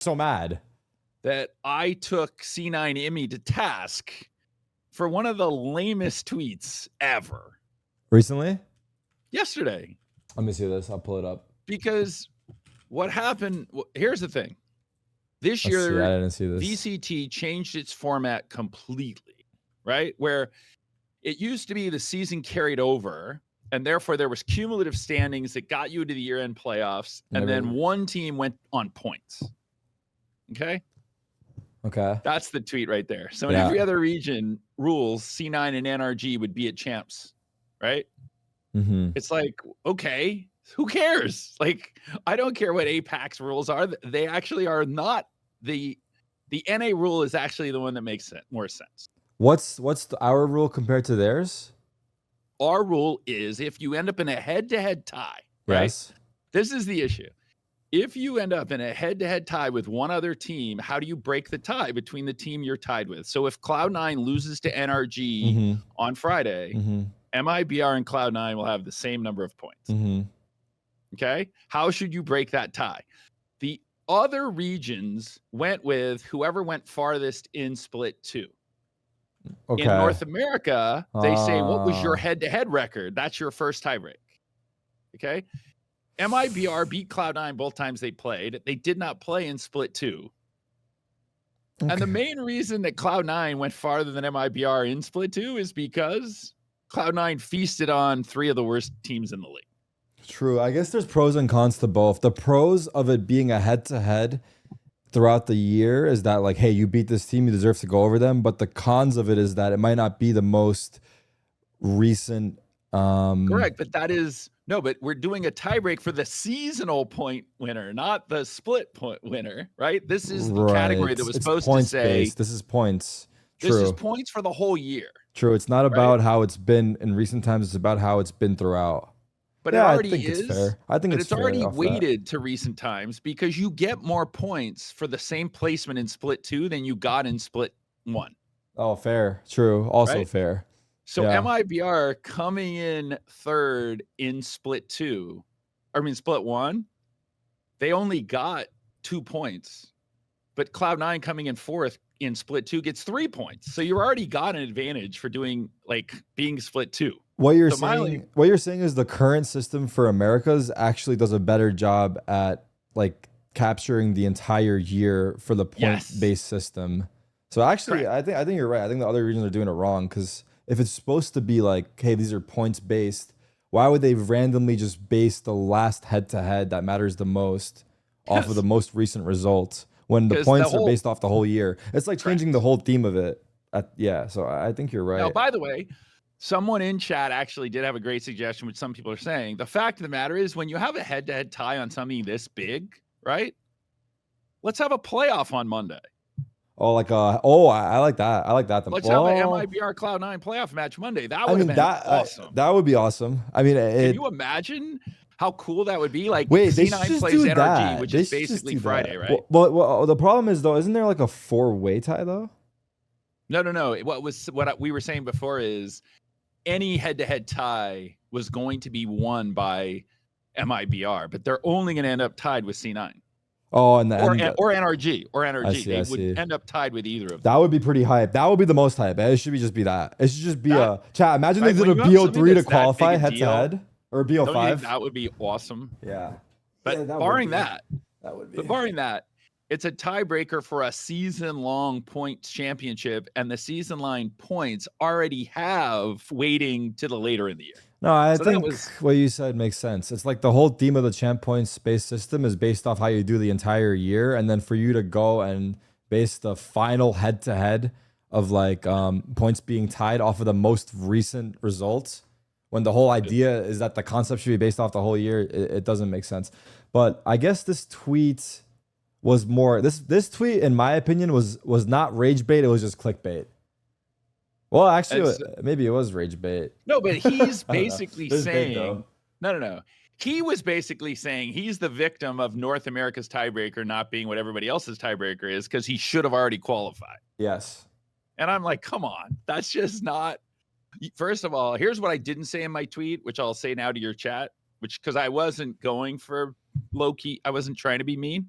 So mad that I took C9 Immi to task for one of the lamest tweets ever. Recently? Yesterday. Let me see this. I'll pull it up. Because what happened, here's the thing. This Let's see, year, I didn't see this. VCT changed its format completely, right? Where it used to be the season carried over, and therefore there was cumulative standings that got you to the year-end playoffs, and then one team went on points. Okay? Okay. That's the tweet right there. So in every other region, rules, C9 and NRG would be at champs, right? Mm-hmm. It's like, okay, who cares? Like, I don't care what APAC's rules are. They actually are not the NA rule is actually the one that makes more sense. What's our rule compared to theirs? Our rule is if you end up in a head-to-head tie, right? Yes. This is the issue. If you end up in a head-to-head tie with one other team, how do you break the tie between the team you're tied with? So if Cloud9 loses to NRG on Friday, MIBR and Cloud9 will have the same number of points. Okay? How should you break that tie? The other regions went with whoever went farthest in split 2. Okay. In North America, they say, what was your head-to-head record? That's your first tiebreak. Okay? MIBR beat Cloud9 both times they played. They did not play in split 2. Okay. And the main reason that Cloud9 went farther than MIBR in split 2 is because Cloud9 feasted on 3 of the worst teams in the league. True. I guess there's pros and cons to both. The pros of it being a head-to-head throughout the year is that, like, hey, you beat this team, you deserve to go over them. But the cons of it is that it might not be the most recent. Correct, but that is no. But we're doing a tiebreak for the seasonal point winner, not the split point winner, right? This is the category that was supposed to say based. This is points. True. This is points for the whole year. True. It's not about how it's been in recent times. It's about how it's been throughout. But yeah, it already I think is. It's fair. I think it's already weighted to recent times because you get more points for the same placement in split 2 than you got in split 1. Oh, fair. True. Also fair. So MIBR coming in third in split 1, they only got 2 points. But Cloud9 coming in fourth in split 2 gets 3 points. So you already got an advantage for doing being split 2. What you're saying is the current system for Americas actually does a better job at capturing the entire year for the point-based system. So actually, I think you're right. I think the other regions are doing it wrong because if it's supposed to be like, hey, these are points-based, why would they randomly just base the last head-to-head that matters the most off of the most recent results when the points are based off the whole year? It's like changing the whole theme of it. So I think you're right. Now, by the way, someone in chat actually did have a great suggestion, which some people are saying. The fact of the matter is when you have a head-to-head tie on something this big, right? Let's have a playoff on Monday. Oh, I like that. I like that. Let's have an MIBR Cloud9 playoff match Monday. That would have been awesome. That would be awesome. I mean, can you imagine how cool that would be? Like, wait, C9 plays NRG, which is basically Friday, right? Well, the problem is, though, isn't there like a 4-way tie, though? No. What we were saying before is any head-to-head tie was going to be won by MIBR, but they're only going to end up tied with C9. Oh, or NRG. They would end up tied with either of them. That would be pretty hype. That would be the most hype. It should just be that. It should just be chat. Imagine they did a BO3 to qualify head-to-head or BO5. That would be awesome. Yeah. But barring that, it's a tiebreaker for a season-long points championship, and the season-line points already have weighting to the later in the year. No, I think what you said makes sense. It's like the whole theme of the champ points space system is based off how you do the entire year, and then for you to go and base the final head-to-head of points being tied off of the most recent results, when the whole idea is that the concept should be based off the whole year, it doesn't make sense. But I guess this tweet was more this tweet, in my opinion, was not rage bait. It was just clickbait. Well, actually, maybe it was rage bait. No, but he's basically saying no. He was basically saying he's the victim of North America's tiebreaker not being what everybody else's tiebreaker is because he should have already qualified. Yes. And I'm like, come on, that's just not. First of all, here's what I didn't say in my tweet, which I'll say now to your chat, because I wasn't going for low key. I wasn't trying to be mean.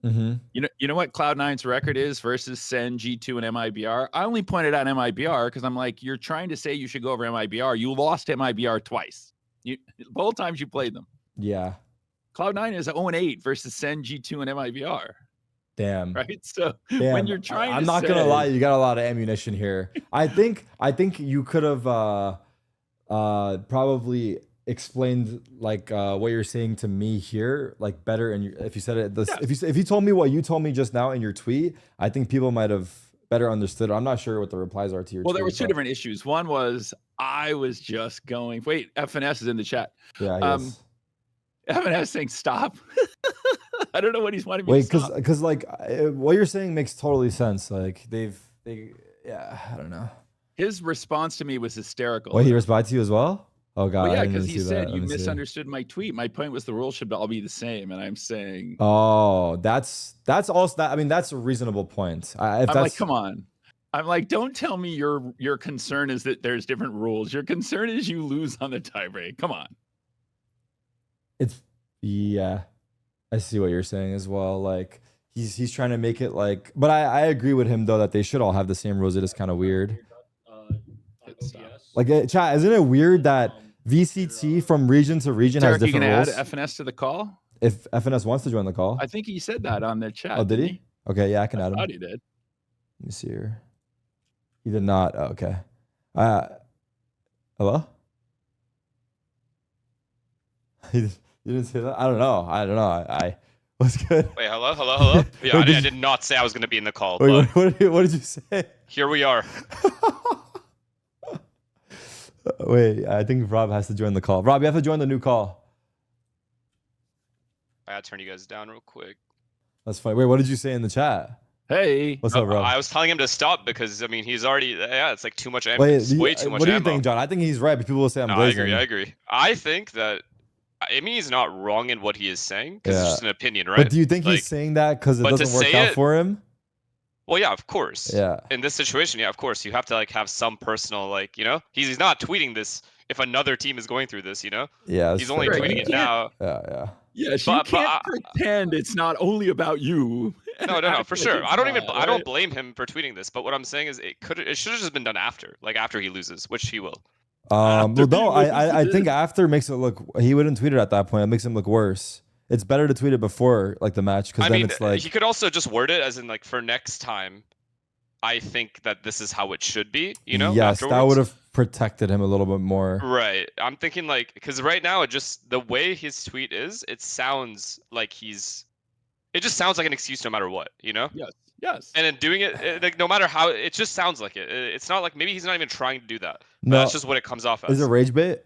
You know what Cloud9's record is versus Sen, G2, and MIBR? I only pointed out MIBR because I'm like, you're trying to say you should go over MIBR. You lost MIBR twice. Both times you played them. Yeah. Cloud9 is 0-8 versus Sen, G2, and MIBR. Damn. Right. So Damn. when you're trying I'm to not gonna lie, you got a lot of ammunition here. I think you could have probably explained like what you're saying to me here like better, and if you said it if you told me what you told me just now in your tweet, I think people might have better understood. I'm not sure what the replies are to your tweet. There were two different issues. One was I was just going, wait, FNS is in the chat. Yeah, FNS saying stop. I don't know what he's wanting me wait, to stop. because like what you're saying makes totally sense. Like yeah, I don't know. His response to me was hysterical. Wait, he responded to you as well? Oh god. Well, yeah, because he said you misunderstood my tweet. My point was the rules should all be the same, and I'm saying, oh, that's also that. I mean, that's a reasonable point. I'm like, come on. I'm like, don't tell me your concern is that there's different rules. Your concern is you lose on the tiebreak. Come on. Yeah, I see what you're saying as well. Like he's trying to make it like, but I agree with him though that they should all have the same rules. It is kind of weird. Like chat, isn't it weird that VCT from region to region has different rules? You can add FNS to the call? If FNS wants to join the call. I think he said that on the chat. Oh, did he? Okay, yeah, I can add him. I thought he did. Let me see here. He did not. Oh, okay. Hello? You didn't say that? I don't know. I what's good? Wait, hello? Yeah, I did not say I was going to be in the call. Wait, what did you say? Here we are. Wait, I think Rob has to join the call. Rob, you have to join the new call. I gotta turn you guys down real quick. That's fine. Wait, what did you say in the chat? Hey. What's up, Rob? I was telling him to stop because, I mean, he's already, it's like too much ammo. Wait, it's way too much what do you ammo. think, John? I think he's right, but people will say I'm blazing. I agree. I think that Immi is not wrong in what he is saying because it's just an opinion, right? But do you think he's saying that because it doesn't work out for him? Well, yeah, of course. Yeah. In this situation, yeah, of course. You have to like have some personal, like, he's not tweeting this if another team is going through this, Yeah. He's only tweeting it now. Yeah. Yes, you can't pretend it's not only about you. No, for sure. I don't blame him for tweeting this, but what I'm saying is it should have just been done after he loses, which he will. Well, no, I think after makes it look, he wouldn't tweet it at that point. It makes him look worse. It's better to tweet it before like the match because then it's like he could also just word it as in like for next time. I think that this is how it should be, Yes, afterwards. That would have protected him a little bit more. Right. I'm thinking like because right now it just the way his tweet is, it sounds like it just sounds like an excuse no matter what, Yes. And then doing it like no matter how, it just sounds like it. It's not like maybe he's not even trying to do that. No, that's just what it comes off as. Is it rage bait?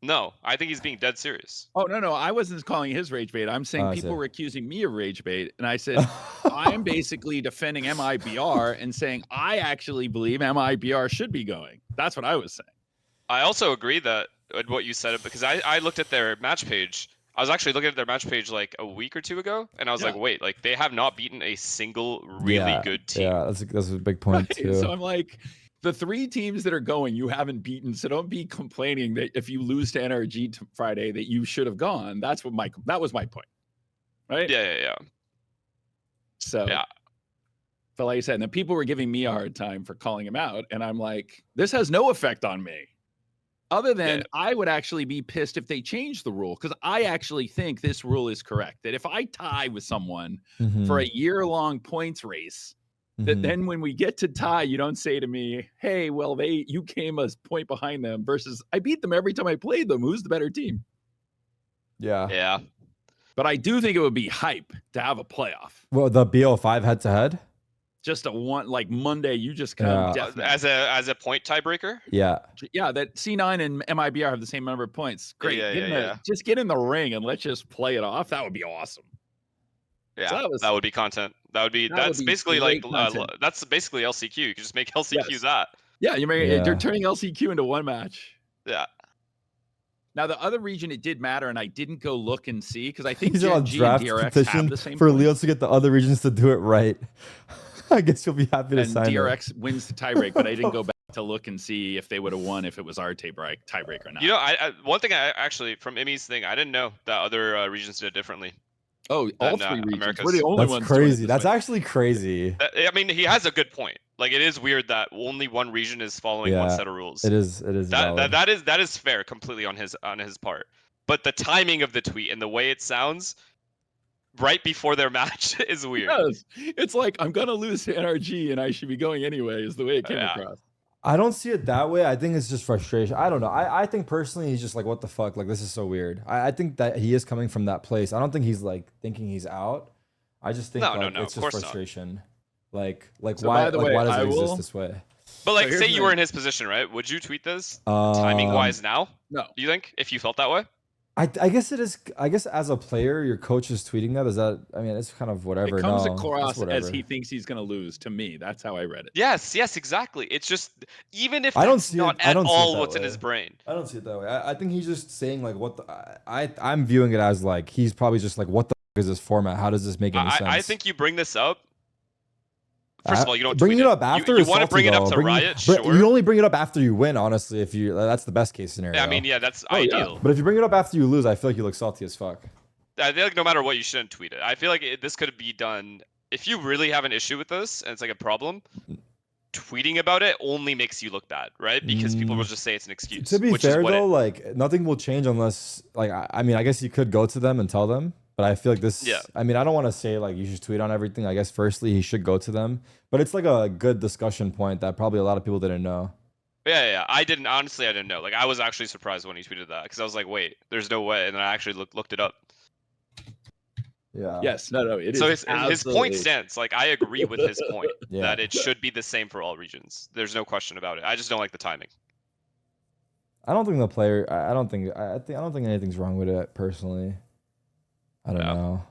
No, I think he's being dead serious. Oh, no. I wasn't calling his rage bait. I'm saying people were accusing me of rage bait. And I said, I am basically defending MIBR and saying I actually believe MIBR should be going. That's what I was saying. I also agree that what you said, because I looked at their match page. I was actually looking at their match page like a week or two ago, and I was like, wait, like they have not beaten a single really good team. Yeah, that's a big point too. So I'm like, the 3 teams that are going, you haven't beaten. So don't be complaining that if you lose to NRG Friday that you should have gone. That was my point. Right? Yeah. So yeah. But like I said, and then people were giving me a hard time for calling him out. And I'm like, this has no effect on me. Other than I would actually be pissed if they changed the rule, because I actually think this rule is correct. That if I tie with someone for a year-long points race, that then when we get to tie, you don't say to me, hey, well, you came a point behind them versus I beat them every time I played them. Who's the better team? Yeah. But I do think it would be hype to have a playoff. Well, the BO5 head-to-head? Just a one like Monday, you just come as a point tiebreaker. Yeah, that C9 and MIBR have the same number of points. Great, just get in the ring and let's just play it off. That would be awesome. Yeah, so that would be content. That's basically like that's basically LCQ. You can just make LCQ that. Yeah, you're turning LCQ into one match. Yeah. Now the other region, it did matter, and I didn't go look and see because I think Gen G and DRX have the same for Leo to get the other regions to do it right. I guess you'll be happy to sign it. DRX wins the tiebreak, but I didn't go back to look and see if they would have won if it was our tiebreak or not. One thing I actually from Immi's thing, I didn't know that other regions did it differently. Oh, all than, 3 regions. America's. We're the only That's ones doing it crazy. this That's way. actually crazy. I mean, he has a good point. Like, it is weird that only one region is following one Yeah, set of rules. It is valid. That is fair completely on his part. But the timing of the tweet and the way it sounds right before their match is weird. Yes. It's like, I'm gonna lose to NRG and I should be going anyway, is the way it came across. I don't see it that way. I think it's just frustration. I don't know. I think personally he's just like, what the fuck? Like, this is so weird. I think that he is coming from that place. I don't think he's like thinking he's out. I just think it's just frustration. Like So why by the way, why does I it exist will- this way? But like, So say here's you the- were in his position, right? Would you tweet this timing wise now? No. Do you think if you felt that way? I guess it is. I guess as a player, your coach is tweeting that. Is that? I mean, it's kind of whatever. It comes no, across it's whatever. as he thinks he's gonna lose. To me, that's how I read it. Yes, exactly. It's just, even if I don't that's see not it. I at don't see it all that what's in way. his brain. I don't see it that way. I think he's just saying like, what the. I'm viewing it as like he's probably just like, what the fuck is this format? How does this make any sense? I think you bring this up. First of all, you don't bring tweet it up after. You want to bring it up to Riot, sure. You only bring it up after you win. Honestly, if you that's the best case scenario. Yeah, I mean, yeah, that's ideal. But if you bring it up after you lose, I feel like you look salty as fuck. I feel like no matter what, you shouldn't tweet it. I feel like this could be done. If you really have an issue with this and it's like a problem, tweeting about it only makes you look bad, right? Because people will just say it's an excuse. To be fair though, like nothing will change unless like I mean, I guess you could go to them and tell them. But I feel like this. Yeah. I mean, I don't want to say like you should tweet on everything. I guess firstly he should go to them. But it's like a good discussion point that probably a lot of people didn't know. Yeah. I didn't know. Like, I was actually surprised when he tweeted that because I was like, wait, there's no way. And then I actually looked it up. Yeah. Yes. No. It so is. his point stands. Like, I agree with his point Yeah. that it should be the same for all regions. There's no question about it. I just don't like the timing. I don't think the player. I don't think anything's wrong with it personally. I don't know.